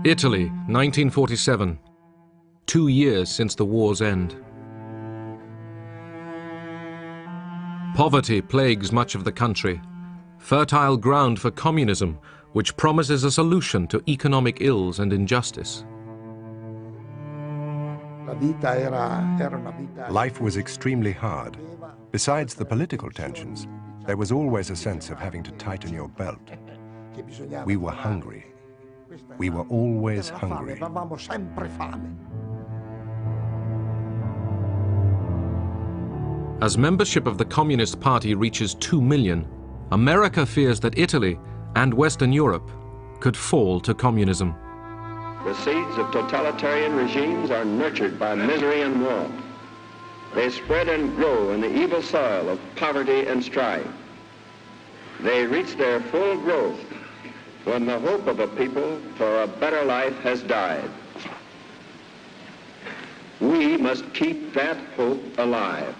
Italy, 1947. 2 years since the war's end. Poverty plagues much of the country, fertile ground for communism, which promises a solution to economic ills and injustice. Life was extremely hard. Besides the political tensions, there was always a sense of having to tighten your belt. We were hungry. We were always hungry. As membership of the Communist Party reaches 2 million, America fears that Italy and Western Europe could fall to communism. The seeds of totalitarian regimes are nurtured by misery and war. They spread and grow in the evil soil of poverty and strife. They reach their full growth when the hope of a people for a better life has died. We must keep that hope alive.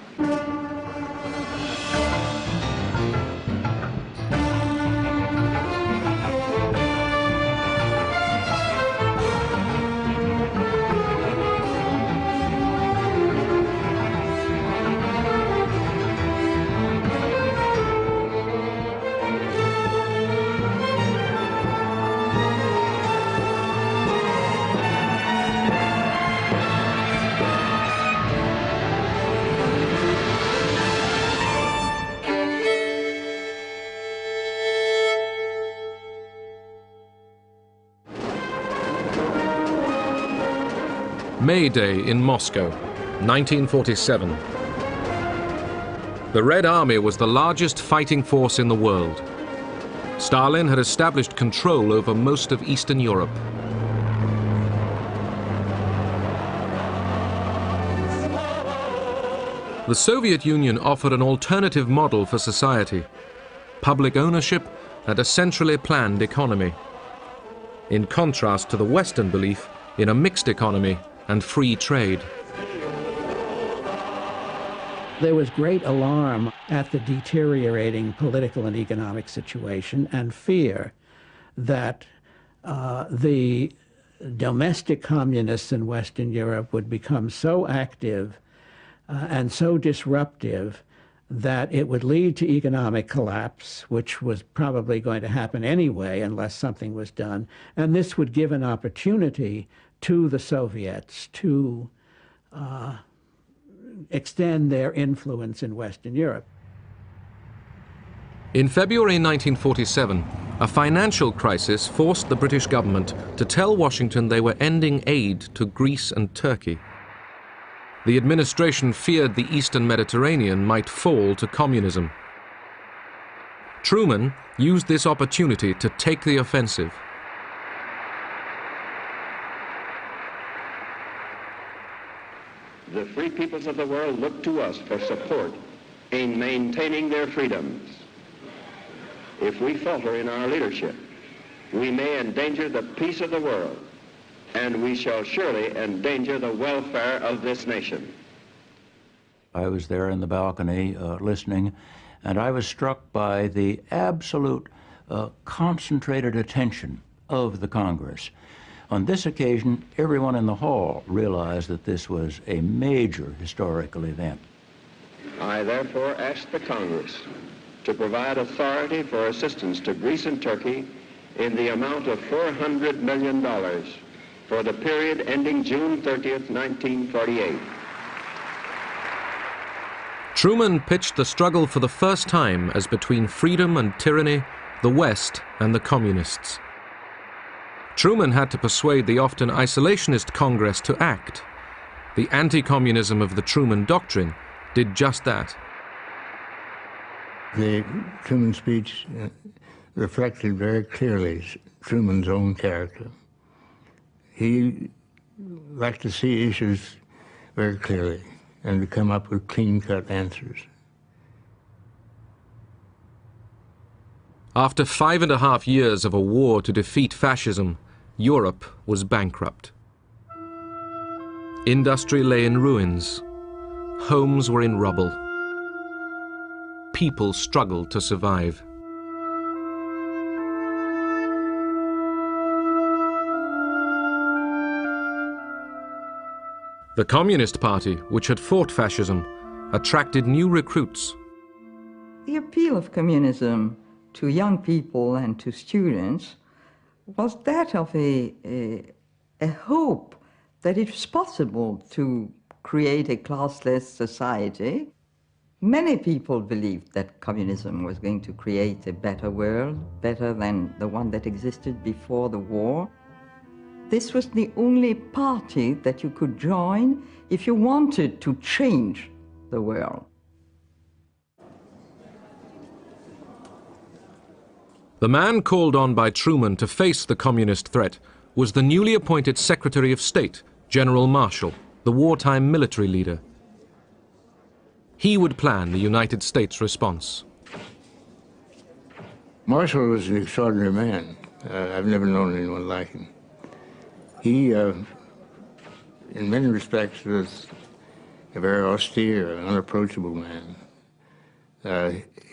May Day in Moscow, 1947. The Red Army was the largest fighting force in the world. Stalin had established control over most of Eastern Europe. The Soviet Union offered an alternative model for society: public ownership and a centrally planned economy, in contrast to the Western belief in a mixed economy and free trade. There was great alarm at the deteriorating political and economic situation and fear that the domestic communists in Western Europe would become so active and so disruptive that it would lead to economic collapse, which was probably going to happen anyway unless something was done. And this would give an opportunity to the Soviets to extend their influence in Western Europe. In February 1947, a financial crisis forced the British government to tell Washington they were ending aid to Greece and Turkey. The administration feared the Eastern Mediterranean might fall to communism. Truman used this opportunity to take the offensive. The free peoples of the world look to us for support in maintaining their freedoms. If we falter in our leadership, we may endanger the peace of the world, and we shall surely endanger the welfare of this nation. I was there in the balcony listening, and I was struck by the absolute concentrated attention of the Congress. On this occasion, everyone in the hall realized that this was a major historical event. I therefore ask the Congress to provide authority for assistance to Greece and Turkey in the amount of $400 million for the period ending June 30th, 1948. Truman pitched the struggle for the first time as between freedom and tyranny, the West and the communists. Truman had to persuade the often isolationist Congress to act. The anti-communism of the Truman Doctrine did just that. The Truman speech reflected very clearly Truman's own character. He liked to see issues very clearly and to come up with clean-cut answers. After 5.5 years of a war to defeat fascism, Europe was bankrupt. Industry lay in ruins. Homes were in rubble. People struggled to survive. The Communist Party, which had fought fascism, attracted new recruits. The appeal of communism to young people and to students was that of a hope that it was possible to create a classless society. Many people believed that communism was going to create a better world, better than the one that existed before the war. This was the only party that you could join if you wanted to change the world. The man called on by Truman to face the communist threat was the newly appointed Secretary of State, General Marshall, the wartime military leader. He would plan the United States response. Marshall was an extraordinary man. I've never known anyone like him. He, in many respects, was a very austere, unapproachable man.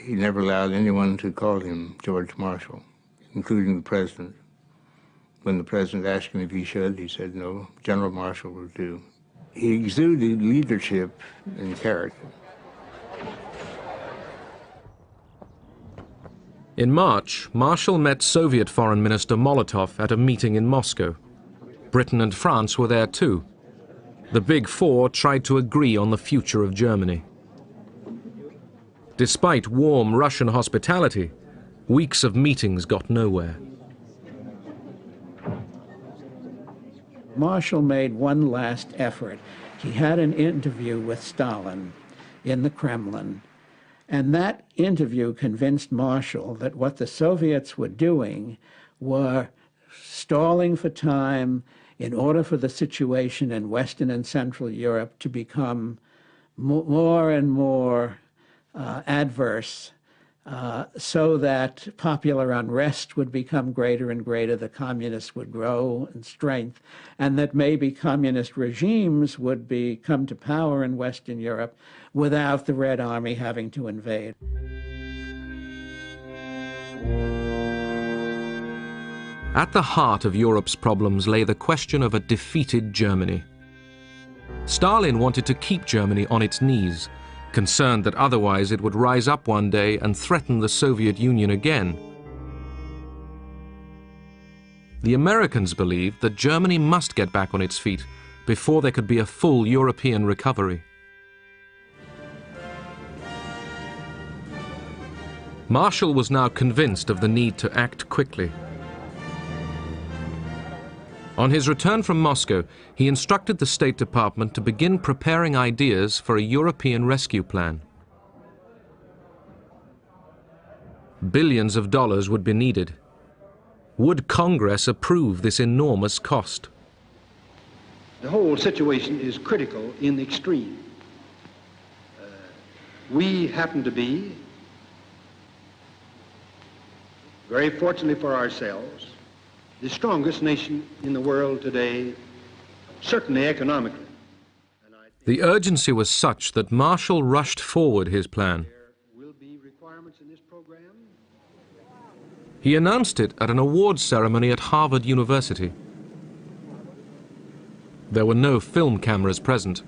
He never allowed anyone to call him George Marshall, including the president. When the president asked him if he should, he said, no, General Marshall will do. He exuded leadership and character. In March, Marshall met Soviet Foreign Minister Molotov at a meeting in Moscow. Britain and France were there too. The Big Four tried to agree on the future of Germany. Despite warm Russian hospitality, weeks of meetings got nowhere. Marshall made one last effort. He had an interview with Stalin in the Kremlin, and that interview convinced Marshall that what the Soviets were doing were stalling for time in order for the situation in Western and Central Europe to become more and more adverse, so that popular unrest would become greater and greater, the communists would grow in strength, and that maybe communist regimes would come to power in Western Europe without the Red Army having to invade. At the heart of Europe's problems lay the question of a defeated Germany. Stalin wanted to keep Germany on its knees, concerned that otherwise it would rise up one day and threaten the Soviet Union again. The Americans believed that Germany must get back on its feet before there could be a full European recovery. Marshall was now convinced of the need to act quickly. On his return from Moscow, he instructed the State Department to begin preparing ideas for a European rescue plan. Billions of dollars would be needed. Would Congress approve this enormous cost? The whole situation is critical in the extreme. We happen to be, very fortunately for ourselves, the strongest nation in the world today, certainly economically. The urgency was such that Marshall rushed forward his plan. There will be requirements in this program. He announced it at an awards ceremony at Harvard University. There were no film cameras present.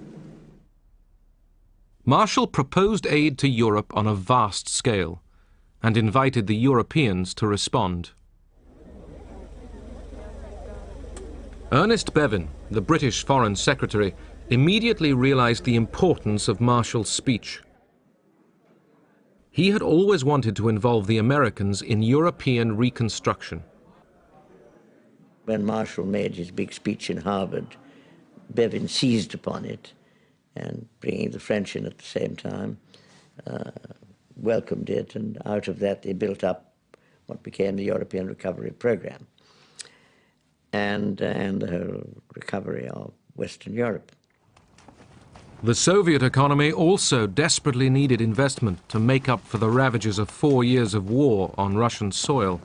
Marshall proposed aid to Europe on a vast scale and invited the Europeans to respond. Ernest Bevin, the British Foreign Secretary, immediately realized the importance of Marshall's speech. He had always wanted to involve the Americans in European reconstruction. When Marshall made his big speech in Harvard, Bevin seized upon it, and bringing the French in at the same time, welcomed it, and out of that they built up what became the European Recovery Program and the whole recovery of Western Europe. The Soviet economy also desperately needed investment to make up for the ravages of 4 years of war on Russian soil.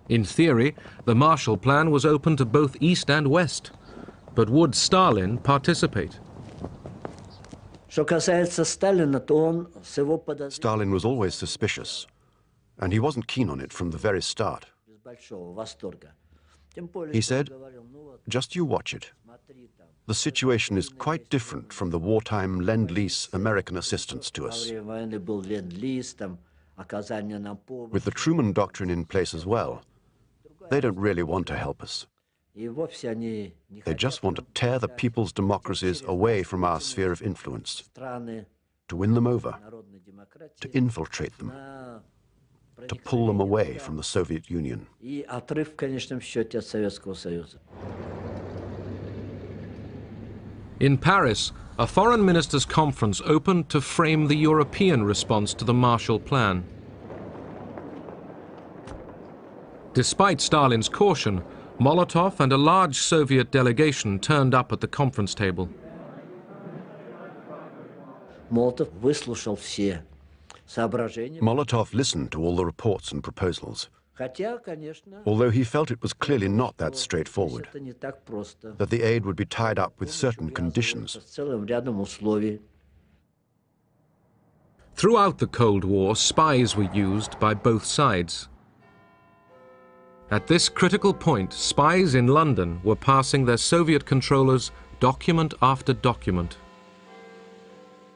In theory, the Marshall Plan was open to both East and West, but would Stalin participate? Stalin was always suspicious, and he wasn't keen on it from the very start. He said, "Just you watch it. The situation is quite different from the wartime Lend-Lease American assistance to us. With the Truman Doctrine in place as well, they don't really want to help us. They just want to tear the people's democracies away from our sphere of influence, to win them over, to infiltrate them, to pull them away from the Soviet Union." In Paris, a foreign ministers' conference opened to frame the European response to the Marshall Plan. Despite Stalin's caution, Molotov and a large Soviet delegation turned up at the conference table. Molotov listened to all the reports and proposals, although he felt it was clearly not that straightforward, that the aid would be tied up with certain conditions. Throughout the Cold War, spies were used by both sides. At this critical point, spies in London were passing their Soviet controllers document after document.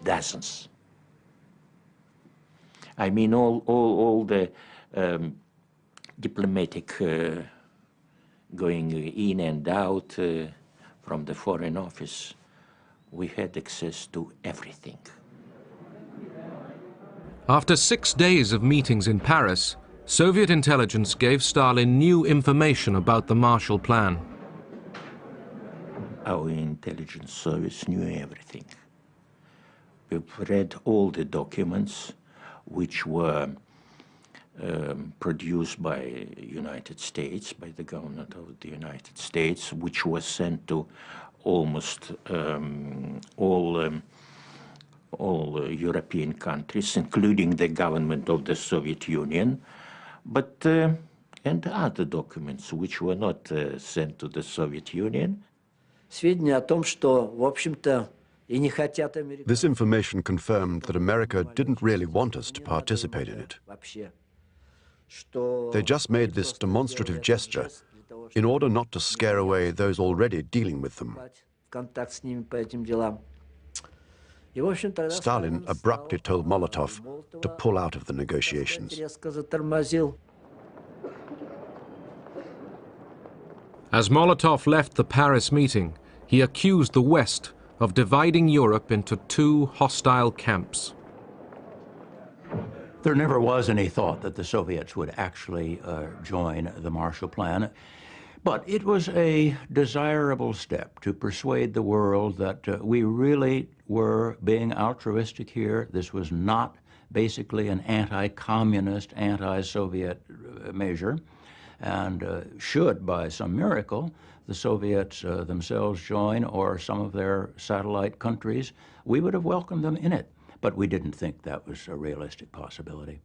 Dozens. I mean, all the diplomatic going in and out from the Foreign Office, we had access to everything. After 6 days of meetings in Paris, Soviet intelligence gave Stalin new information about the Marshall Plan. Our intelligence service knew everything. We've read all the documents which were produced by United States, by the government of the United States, which was sent to almost all European countries, including the government of the Soviet Union, but and other documents which were not sent to the Soviet Union. This information confirmed that America didn't really want us to participate in it. They just made this demonstrative gesture in order not to scare away those already dealing with them. Stalin abruptly told Molotov to pull out of the negotiations. As Molotov left the Paris meeting, he accused the West of dividing Europe into two hostile camps. There never was any thought that the Soviets would actually join the Marshall Plan, but it was a desirable step to persuade the world that we really were being altruistic here. This was not basically an anti-communist, anti-Soviet measure, and should, by some miracle, the Soviets themselves join, or some of their satellite countries, we would have welcomed them in it. But we didn't think that was a realistic possibility.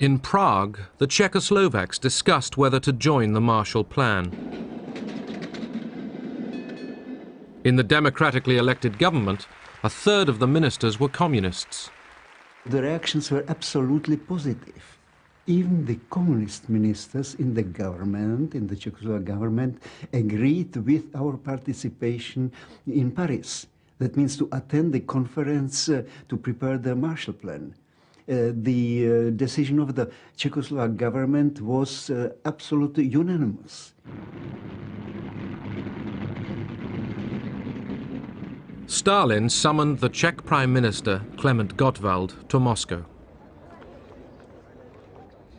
In Prague, the Czechoslovaks discussed whether to join the Marshall Plan. In the democratically elected government, a third of the ministers were communists. The reactions were absolutely positive. Even the communist ministers in the government, in the Czechoslovak government, agreed with our participation in Paris. That means to attend the conference to prepare the Marshall Plan. The decision of the Czechoslovak government was absolutely unanimous. Stalin summoned the Czech Prime Minister, Klement Gottwald, to Moscow.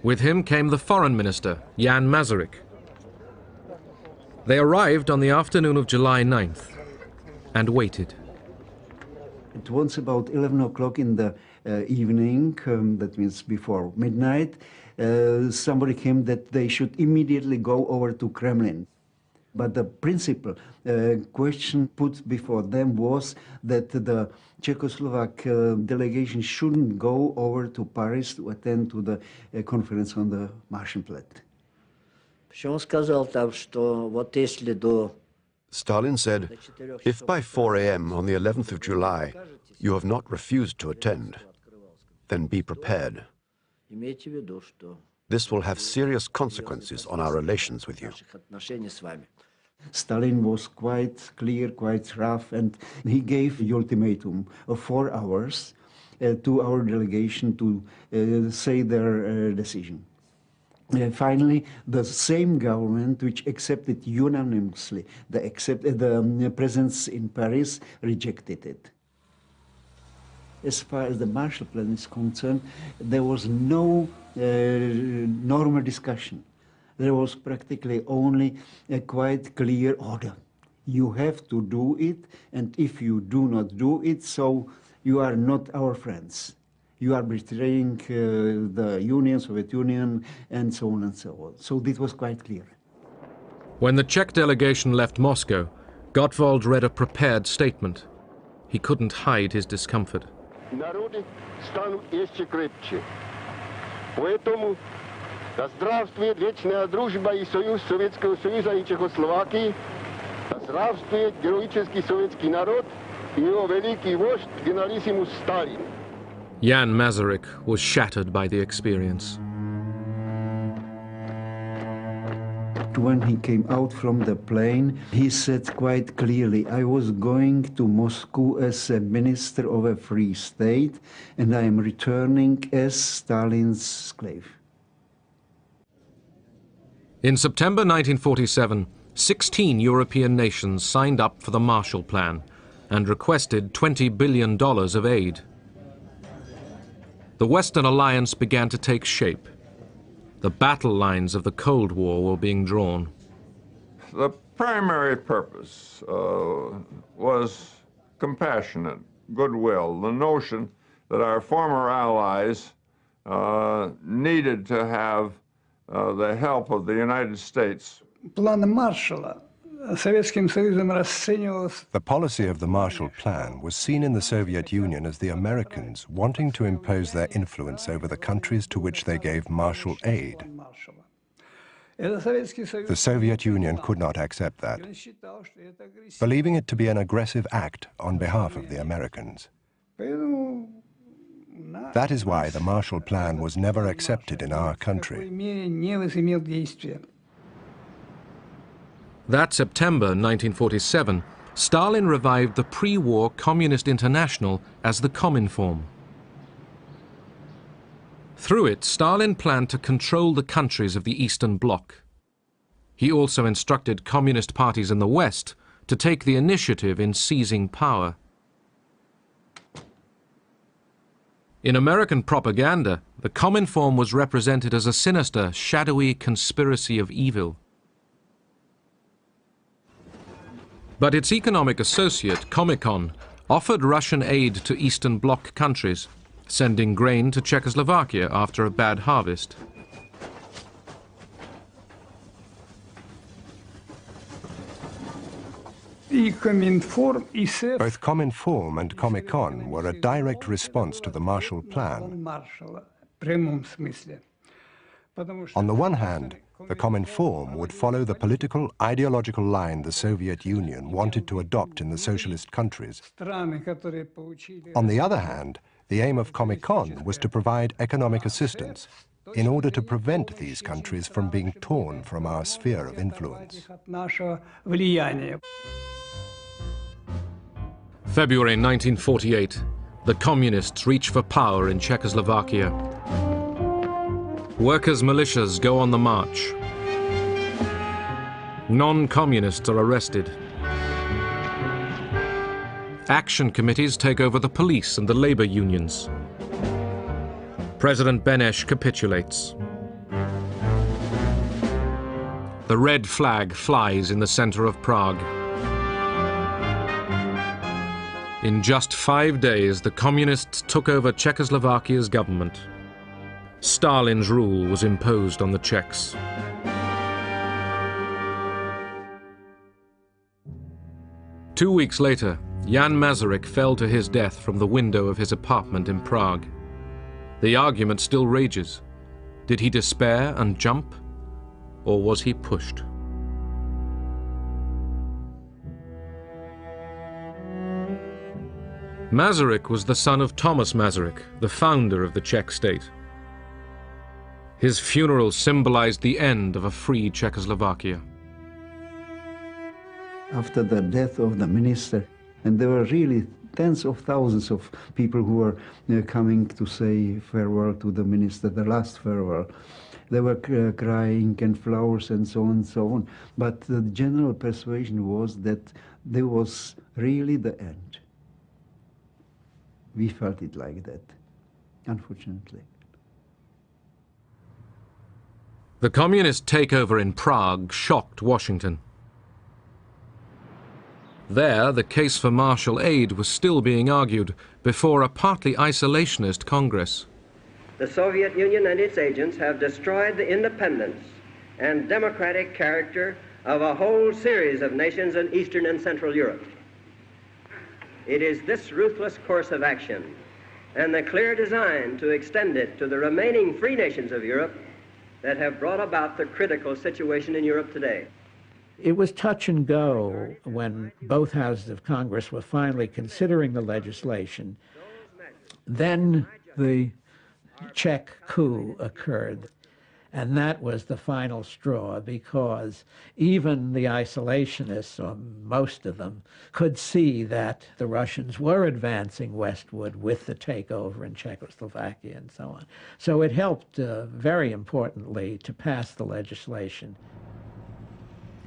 With him came the Foreign Minister, Jan Masaryk. They arrived on the afternoon of July 9th and waited. It was about 11 o'clock in the evening, that means before midnight. Somebody came that they should immediately go over to Kremlin. But the principal question put before them was that the Czechoslovak delegation shouldn't go over to Paris to attend to the conference on the Marshall Plan. Stalin said, if by 4 a.m. on the 11th of July you have not refused to attend, then be prepared. This will have serious consequences on our relations with you. Stalin was quite clear, quite rough, and he gave the ultimatum of 4 hours to our delegation to say their decision. Finally, the same government which accepted unanimously the presence in Paris rejected it. As far as the Marshall Plan is concerned, there was no normal discussion. There was practically only a quite clear order. You have to do it, and if you do not do it, so you are not our friends. You are betraying the Union, Soviet Union, and so on and so on. So this was quite clear. When the Czech delegation left Moscow, Gottwald read a prepared statement. He couldn't hide his discomfort. Народы станут еще крепче. Поэтому да здравствует вечная дружба и союз Советского Союза и Чехословакии, да здравствует героический советский народ и его великий вождь генералиссимус Сталин. Jan Masaryk was shattered by the experience. When he came out from the plane, he said quite clearly, I was going to Moscow as a minister of a free state, and I am returning as Stalin's slave. In September 1947, 16 European nations signed up for the Marshall Plan and requested $20 billion of aid. The Western alliance began to take shape. The battle lines of the Cold War were being drawn. The primary purpose was compassionate, goodwill, the notion that our former allies needed to have the help of the United States. План Маршалла Советским Союзом расценивался. The policy of the Marshall Plan was seen in the Soviet Union as the Americans wanting to impose their influence over the countries to which they gave Marshall aid. The Soviet Union could not accept that, believing it to be an aggressive act on behalf of the Americans. That is why the Marshall Plan was never accepted in our country. That September 1947, Stalin revived the pre-war Communist International as the Cominform. Through it, Stalin planned to control the countries of the Eastern Bloc. He also instructed communist parties in the West to take the initiative in seizing power. In American propaganda, the Cominform was represented as a sinister, shadowy conspiracy of evil. But its economic associate, Comecon, offered Russian aid to Eastern Bloc countries, sending grain to Czechoslovakia after a bad harvest. Both Cominform and Comecon were a direct response to the Marshall Plan. On the one hand, the Cominform would follow the political, ideological line the Soviet Union wanted to adopt in the socialist countries. On the other hand, the aim of Comecon was to provide economic assistance in order to prevent these countries from being torn from our sphere of influence. February 1948, the Communists reach for power in Czechoslovakia. Workers' militias go on the march. Non-communists are arrested. Action committees take over the police and the labor unions. President Beneš capitulates. The red flag flies in the center of Prague. In just 5 days, the communists took over Czechoslovakia's government. Stalin's rule was imposed on the Czechs. Two weeks later, Jan Masaryk fell to his death from the window of his apartment in Prague. The argument still rages. Did he despair and jump, or was he pushed? Masaryk was the son of Thomas Masaryk, the founder of the Czech state. His funeral symbolized the end of a free Czechoslovakia. After the death of the minister, and there were really tens of thousands of people who were coming to say farewell to the minister, the last farewell. They were crying and flowers and so on and so on. But the general persuasion was that there was really the end. We felt it like that, unfortunately. The communist takeover in Prague shocked Washington. There, the case for martial aid was still being argued before a partly isolationist Congress. The Soviet Union and its agents have destroyed the independence and democratic character of a whole series of nations in Eastern and Central Europe. It is this ruthless course of action and the clear design to extend it to the remaining free nations of Europe that have brought about the critical situation in Europe today. It was touch and go when both houses of Congress were finally considering the legislation. Then the Czech coup occurred, and that was the final straw, because even the isolationists, or most of them, could see that the Russians were advancing westward with the takeover in Czechoslovakia and so on. So it helped very importantly to pass the legislation.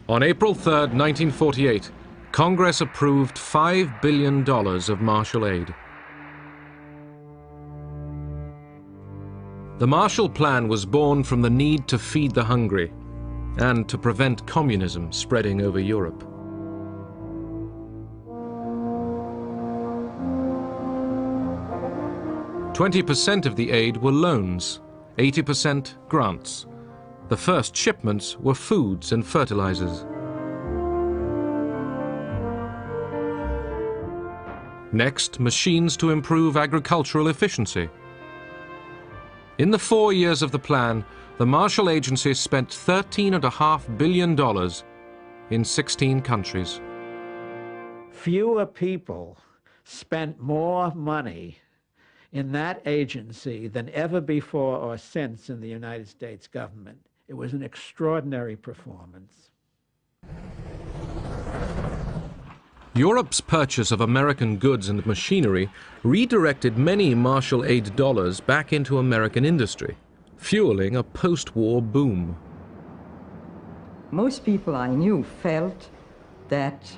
On April 3, 1948, Congress approved $5 billion of martial aid. The Marshall Plan was born from the need to feed the hungry and to prevent communism spreading over Europe. "20% of the aid were loans, 80% grants. The first shipments were foods and fertilizers. Next, machines to improve agricultural efficiency. In the 4 years of the plan, the Marshall Agency spent $13.5 billion in 16 countries. Fewer people spent more money in that agency than ever before or since in the United States government. It was an extraordinary performance. Europe's purchase of American goods and machinery redirected many Marshall Aid dollars back into American industry, fueling a post-war boom. Most people I knew felt that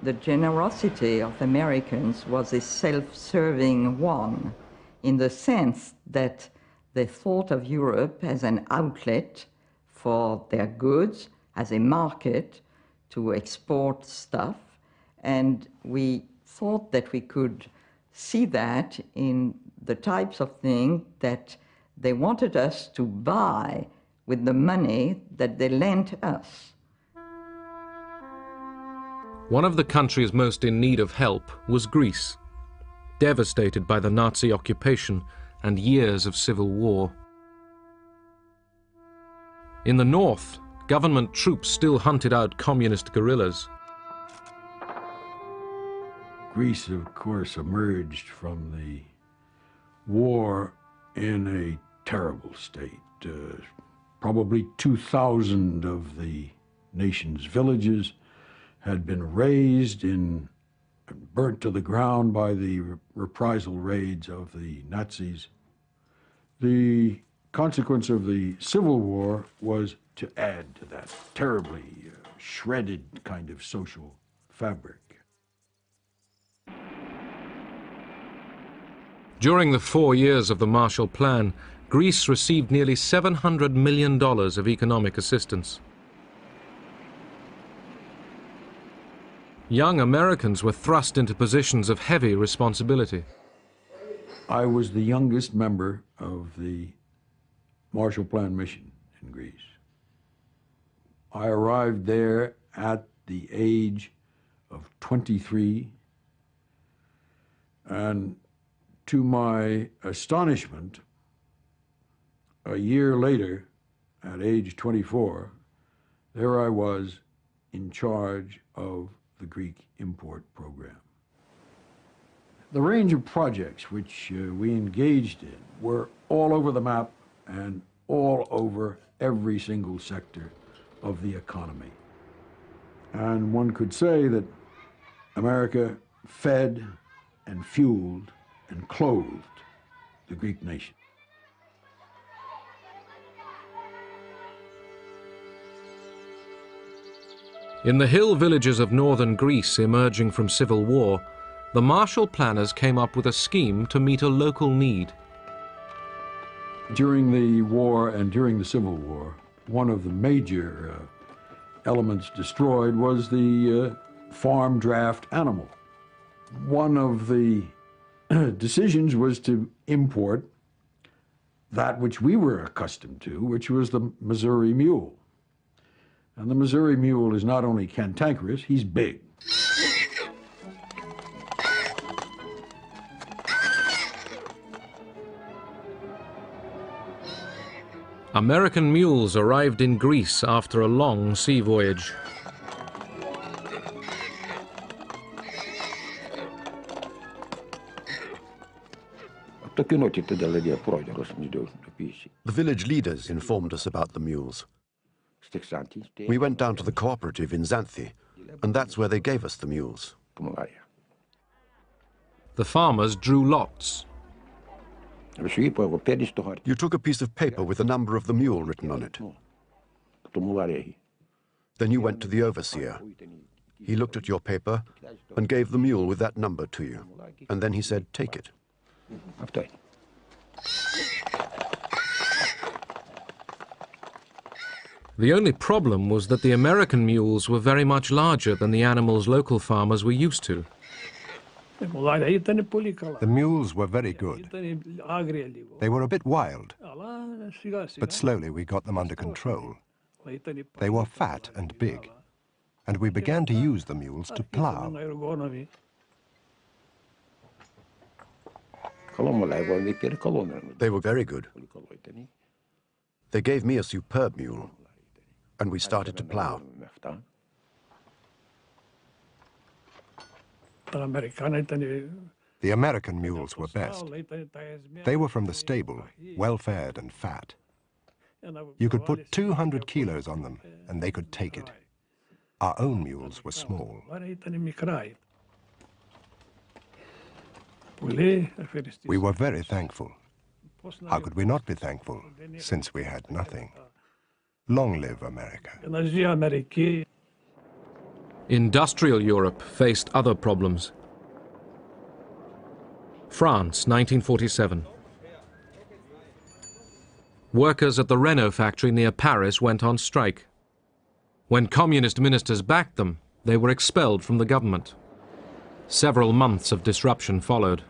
the generosity of Americans was a self-serving one, in the sense that they thought of Europe as an outlet for their goods, as a market to export stuff. And we thought that we could see that in the types of things that they wanted us to buy with the money that they lent us. One of the countries most in need of help was Greece, devastated by the Nazi occupation and years of civil war. In the north, government troops still hunted out communist guerrillas. Greece, of course, emerged from the war in a terrible state. Probably 2,000 of the nation's villages had been razed and burnt to the ground by the reprisal raids of the Nazis. The consequence of the Civil War was to add to that terribly shredded kind of social fabric. During the 4 years of the Marshall Plan, Greece received nearly $700 million of economic assistance. Young Americans were thrust into positions of heavy responsibility. I was the youngest member of the Marshall Plan mission in Greece. I arrived there at the age of 23, and to my astonishment, a year later, at age 24, there I was in charge of the Greek import program. The range of projects which we engaged in were all over the map and all over every single sector of the economy. And one could say that America fed and fueled and clothed the Greek nation. In the hill villages of northern Greece emerging from civil war, the Marshall planners came up with a scheme to meet a local need. During the war and during the Civil War, one of the major elements destroyed was the farm draft animal. One of the decisions was to import that which we were accustomed to, which was the Missouri mule. And the Missouri mule is not only cantankerous, he's big. American mules arrived in Greece after a long sea voyage. The village leaders informed us about the mules. We went down to the cooperative in Xanthi, and that's where they gave us the mules. The farmers drew lots. You took a piece of paper with the number of the mule written on it. Then you went to the overseer. He looked at your paper and gave the mule with that number to you. And then he said, take it. The only problem was that the American mules were very much larger than the animals local farmers were used to. The mules were very good. They were a bit wild, but slowly we got them under control. They were fat and big, and we began to use the mules to plow. They were very good. They gave me a superb mule, and we started to plow. The American mules were best. They were from the stable, well-fed and fat. You could put 200 kilos on them, and they could take it. Our own mules were small. We were very thankful. How could we not be thankful, since we had nothing? Long live America. Industrial Europe faced other problems. France, 1947. Workers at the Renault factory near Paris went on strike. When communist ministers backed them, they were expelled from the government. Several months of disruption followed.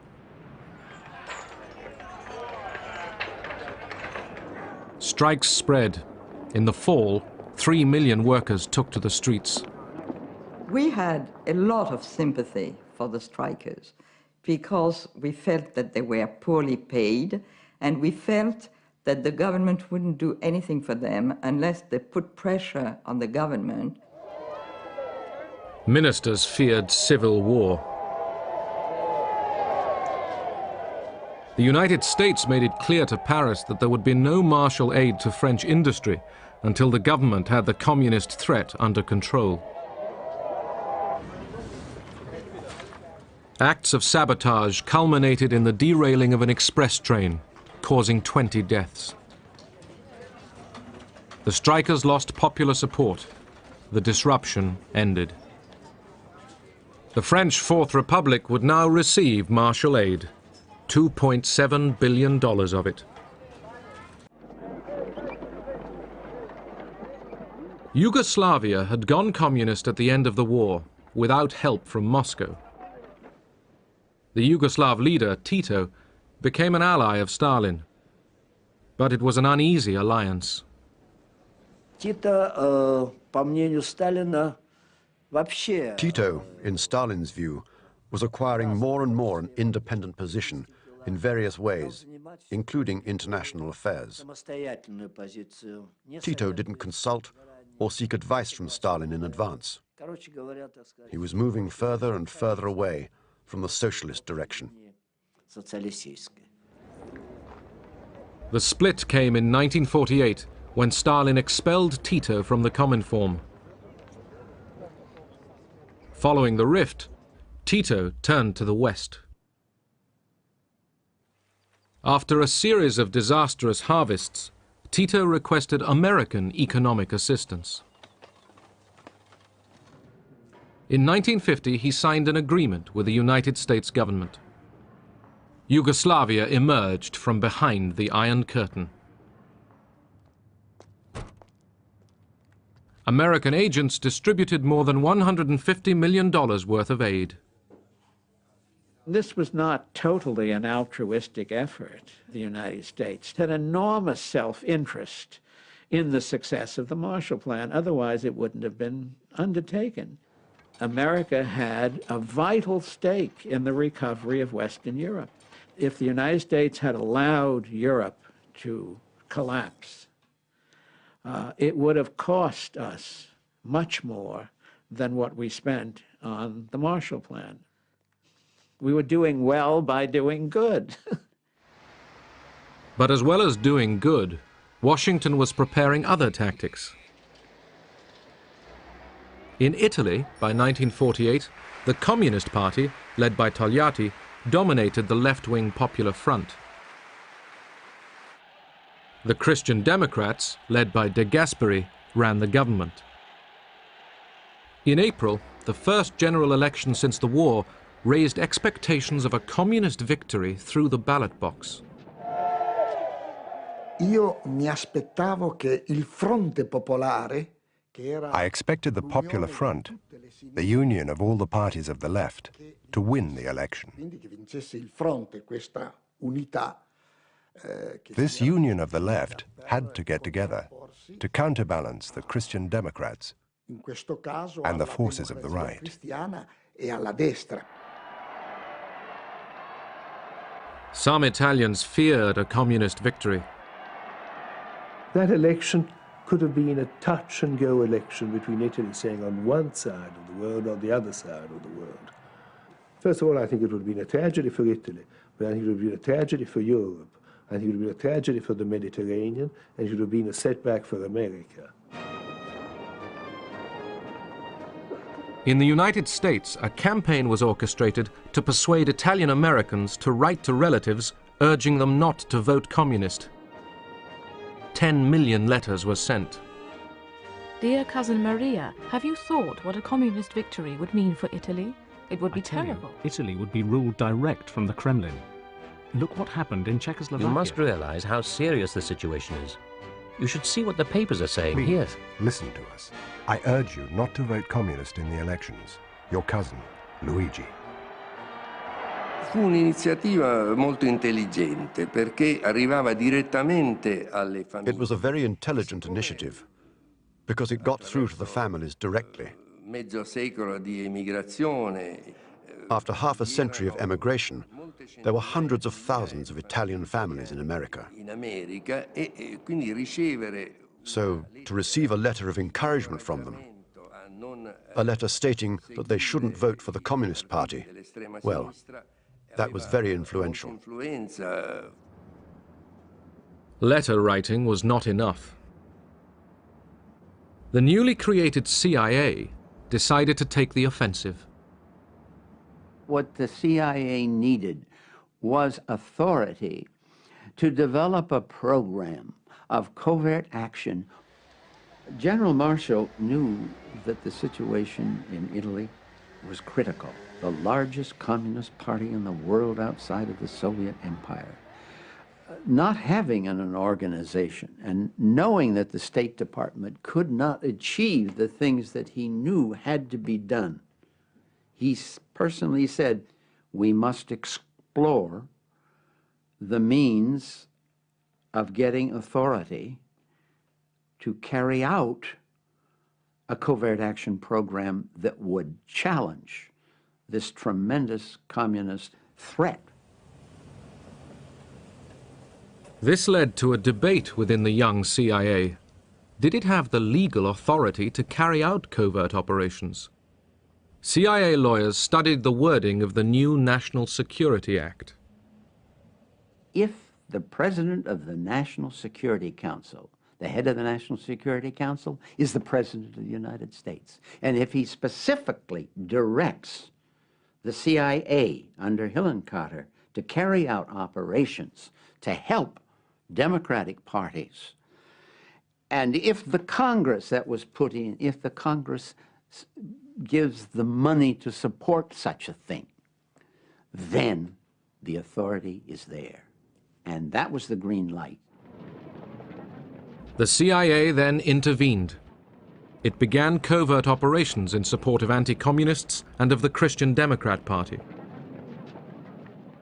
Strikes spread. In the fall, 3 million workers took to the streets. We had a lot of sympathy for the strikers because we felt that they were poorly paid, and we felt that the government wouldn't do anything for them unless they put pressure on the government. Ministers feared civil war. The United States made it clear to Paris that there would be no Marshall aid to French industry until the government had the communist threat under control. Acts of sabotage culminated in the derailing of an express train, causing 20 deaths. The strikers lost popular support. The disruption ended. The French Fourth Republic would now receive Marshall aid, $2.7 billion of it. Yugoslavia had gone communist at the end of the war, without help from Moscow. The Yugoslav leader, Tito, became an ally of Stalin. But it was an uneasy alliance. Tito, in Stalin's view, was acquiring more and more an independent position in various ways, including international affairs. Tito didn't consult or seek advice from Stalin in advance. He was moving further and further away from the socialist direction. The split came in 1948 when Stalin expelled Tito from the Cominform. Following the rift, Tito turned to the West. After a series of disastrous harvests, Tito requested American economic assistance. In 1950, he signed an agreement with the United States government. Yugoslavia emerged from behind the Iron Curtain. American agents distributed more than $150 million worth of aid. This was not totally an altruistic effort. The United States had enormous self-interest in the success of the Marshall Plan. Otherwise, it wouldn't have been undertaken. America had a vital stake in the recovery of Western Europe. If the United States had allowed Europe to collapse, it would have cost us much more than what we spent on the Marshall Plan. We were doing well by doing good. But as well as doing good, Washington was preparing other tactics. In Italy, by 1948, the Communist Party, led by Togliatti, dominated the left-wing Popular Front. The Christian Democrats, led by De Gasperi, ran the government. In April, the first general election since the war raised expectations of a communist victory through the ballot box. Io mi aspettavo che il Fronte Popolare, I expected the Popular Front, the union of all the parties of the left, to win the election. This union of the left had to get together to counterbalance the Christian Democrats and the forces of the right. Some Italians feared a communist victory. That election could have been a touch-and-go election between Italy saying on one side of the world or the other side of the world. First of all, I think it would have been a tragedy for Italy, but I think it would have been a tragedy for Europe, I think it would have been a tragedy for the Mediterranean, and it would have been a setback for America. In the United States, a campaign was orchestrated to persuade Italian Americans to write to relatives urging them not to vote communist. 10 million letters were sent. Dear cousin Maria, have you thought what a communist victory would mean for Italy? It would be terrible. Italy would be ruled direct from the Kremlin. Look what happened in Czechoslovakia. You must realize how serious the situation is. You should see what the papers are saying. Please, here. Listen to us. I urge you not to vote communist in the elections. Your cousin, Luigi. Fu un'iniziativa molto intelligente perché arrivava direttamente alle famiglie. It was a very intelligent initiative because it got through to the families directly. Mezzo secolo di emigrazione. After half a century of emigration, there were hundreds of thousands of Italian families in America. In America e quindi ricevere. So, to receive a letter of encouragement from them, a letter stating that they shouldn't vote for the Communist Party, well, that was very influential. Letter writing was not enough. The newly created CIA decided to take the offensive. What the CIA needed was authority to develop a program of covert action. General Marshall knew that the situation in Italy was critical. The largest communist party in the world outside of the Soviet Empire. Not having an organization and knowing that the State Department could not achieve the things that he knew had to be done, he personally said, we must explore the means of getting authority to carry out a covert action program that would challenge this tremendous communist threat. This led to a debate within the young CIA. Did it have the legal authority to carry out covert operations? CIA lawyers studied the wording of the new National Security Act. If The President of the National Security Council, the head of the National Security Council, is the President of the United States. And if he specifically directs the CIA under Hillenkotter to carry out operations to help Democratic parties, and if the Congress that was put in, if the Congress gives the money to support such a thing, then the authority is there. And that was the green light. The CIA then intervened. It began covert operations in support of anti-communists and of the Christian Democrat Party.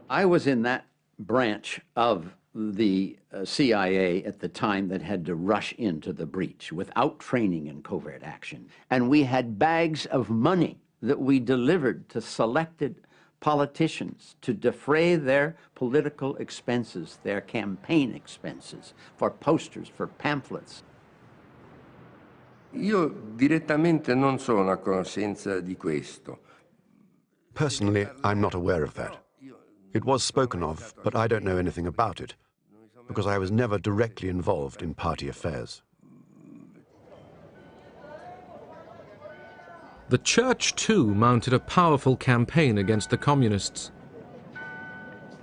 I was in that branch of the CIA at the time that had to rush into the breach without training in covert action. And we had bags of money that we delivered to selected politicians to defray their political expenses, their campaign expenses, for posters, for pamphlets. Io direttamente non sono a conoscenza di questo. Personally, I'm not aware of that. It was spoken of, but I don't know anything about it, because I was never directly involved in party affairs. The Church, too, mounted a powerful campaign against the communists.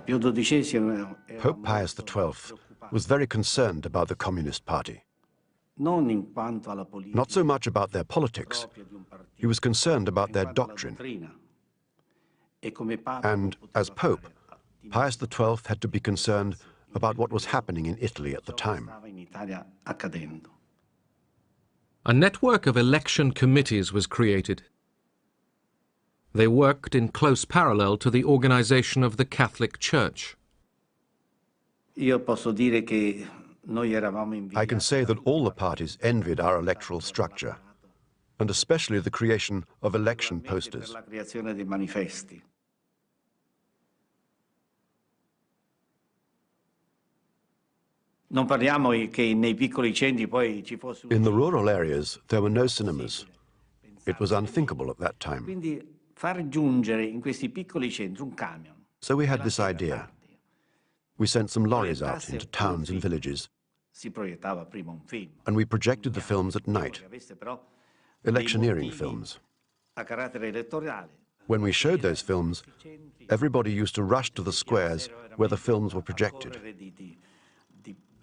Pope Pius XII was very concerned about the Communist Party. Not so much about their politics. He was concerned about their doctrine. And as Pope, Pius XII had to be concerned about what was happening in Italy at the time. A network of election committees was created. They worked in close parallel to the organization of the Catholic Church. I can say that all the parties envied our electoral structure, and especially the creation of election posters. In the rural areas, there were no cinemas. It was unthinkable at that time. So we had this idea. We sent some lorries out into towns and villages, and we projected the films at night, electioneering films. When we showed those films, everybody used to rush to the squares where the films were projected.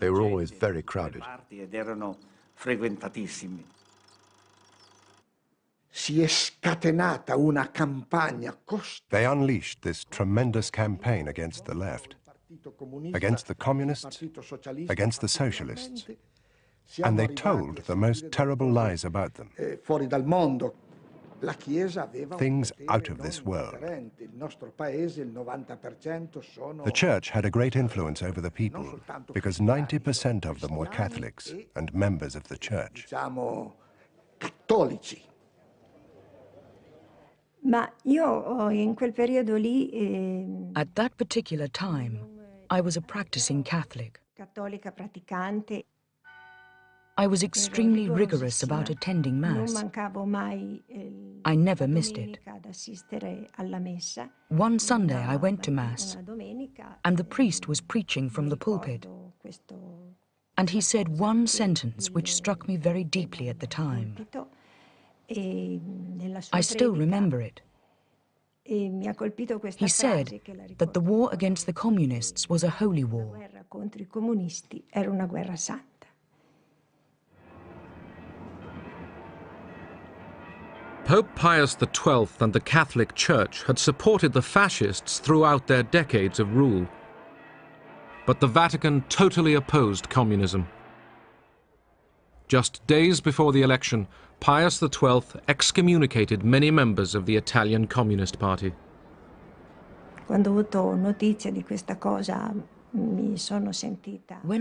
They were always very crowded. They unleashed this tremendous campaign against the left, against the communists, against the socialists, and they told the most terrible lies about them. Things out of this world. The Church had a great influence over the people because 90% of them were Catholics and members of the Church. At that particular time, I was a practicing Catholic. I was extremely rigorous about attending Mass. I never missed it. One Sunday I went to Mass, and the priest was preaching from the pulpit. And he said one sentence which struck me very deeply at the time. I still remember it. He said that the war against the communists was a holy war. Pope Pius XII and the Catholic Church had supported the fascists throughout their decades of rule. But the Vatican totally opposed communism. Just days before the election, Pius XII excommunicated many members of the Italian Communist Party. When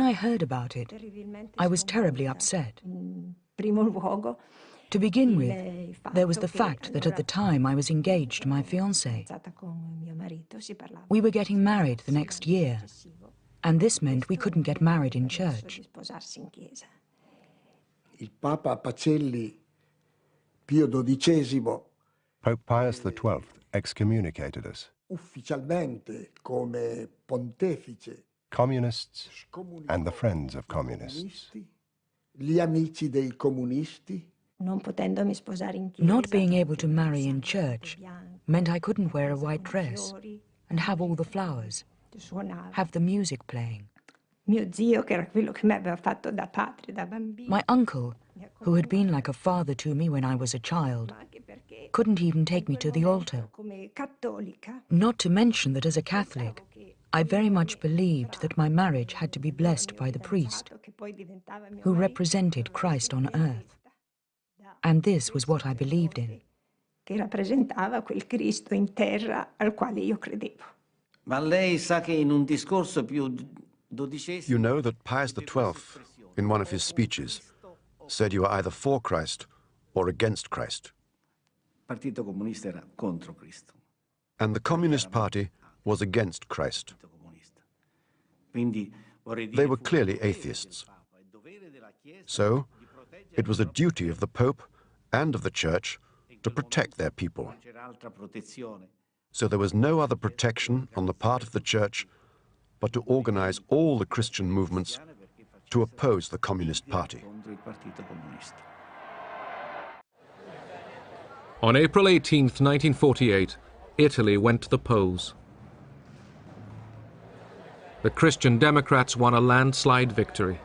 I heard about it, I was terribly upset. To begin with, there was the fact that at the time I was engaged to my fiancé. We were getting married the next year, and this meant we couldn't get married in church. Pope Pius XII excommunicated us. communists and the friends of communists. Gli amici dei comunisti. Not being able to marry in church meant I couldn't wear a white dress and have all the flowers, have the music playing. My uncle, who had been like a father to me when I was a child, couldn't even take me to the altar. Not to mention that as a Catholic, I very much believed that my marriage had to be blessed by the priest, who represented Christ on earth. And this was what I believed in. You know that Pius XII, in one of his speeches, said you are either for Christ or against Christ. And the Communist Party was against Christ. They were clearly atheists. So, it was a duty of the Pope and of the Church to protect their people. So there was no other protection on the part of the Church but to organize all the Christian movements to oppose the Communist Party. On April 18, 1948, Italy went to the polls. The Christian Democrats won a landslide victory.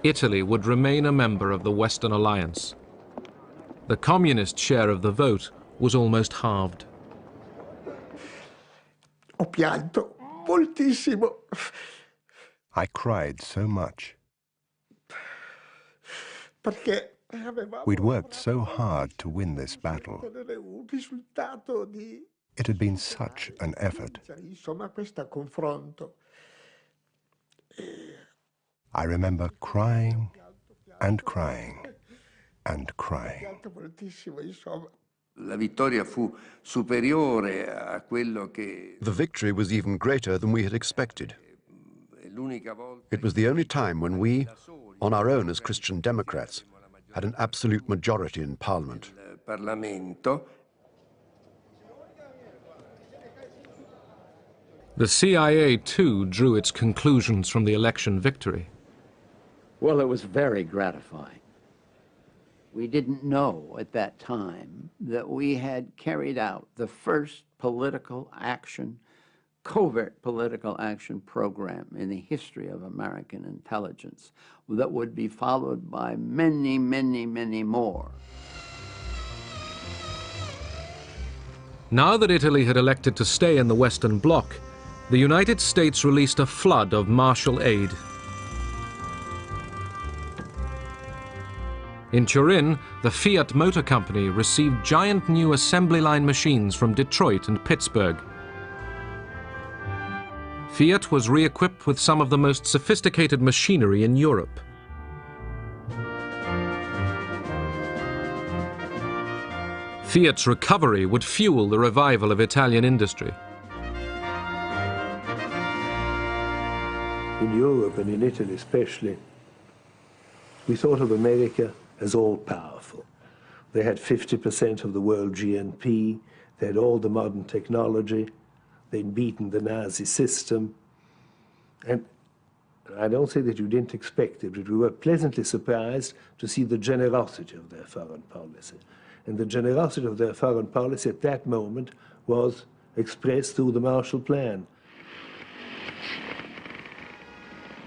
Italy would remain a member of the Western Alliance. The communist share of the vote was almost halved. Ho pianto moltissimo. I cried so much. Perché We'd worked so hard to win this battle. It had been such an effort. I remember crying and crying and crying. La vittoria fu superiore a quello che... The victory was even greater than we had expected. It was the only time when we, on our own as Christian Democrats, had an absolute majority in Parliament. The CIA, too, drew its conclusions from the election victory. Well, it was very gratifying. We didn't know at that time that we had carried out the first political action, covert political action program in the history of American intelligence that would be followed by many, many, many more. Now that Italy had elected to stay in the Western Bloc, the United States released a flood of Marshall aid. In Turin, the Fiat Motor Company received giant new assembly line machines from Detroit and Pittsburgh. Fiat was re-equipped with some of the most sophisticated machinery in Europe. Fiat's recovery would fuel the revival of Italian industry. In Europe and in Italy especially, we thought of America as all-powerful. They had 50% of the world GNP, they had all the modern technology, they'd beaten the Nazi system. And I don't say that you didn't expect it, but we were pleasantly surprised to see the generosity of their foreign policy. And the generosity of their foreign policy at that moment was expressed through the Marshall Plan.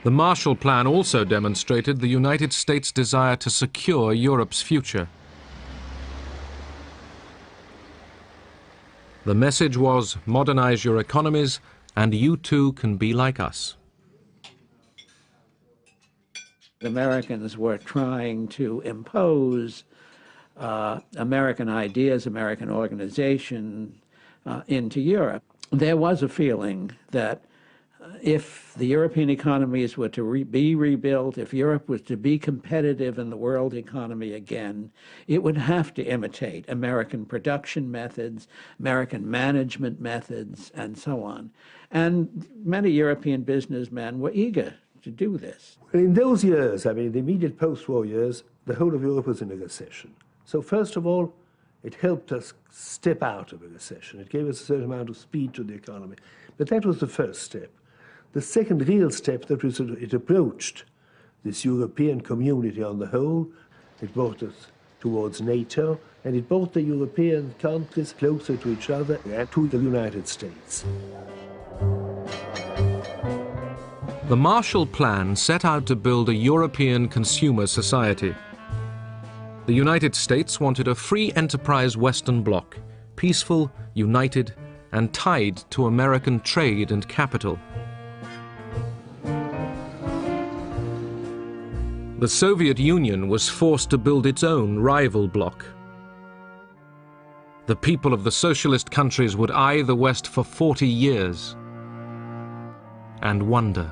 The Marshall Plan also demonstrated the United States' desire to secure Europe's future. The message was, modernize your economies, and you too can be like us. The Americans were trying to impose American ideas, American organization into Europe. There was a feeling that if the European economies were to be rebuilt, if Europe was to be competitive in the world economy again, it would have to imitate American production methods, American management methods, and so on. And many European businessmen were eager to do this. In those years, I mean, the immediate post-war years, the whole of Europe was in a recession. So first of all, it helped us step out of a recession. It gave us a certain amount of speed to the economy. But that was the first step. The second real step that was it approached this European community on the whole. It brought us towards NATO, and it brought the European countries closer to each other and to the United States. The Marshall Plan set out to build a European consumer society. The United States wanted a free enterprise Western bloc, peaceful, united, and tied to American trade and capital. The Soviet Union was forced to build its own rival bloc. The people of the socialist countries would eye the West for 40 years and wonder.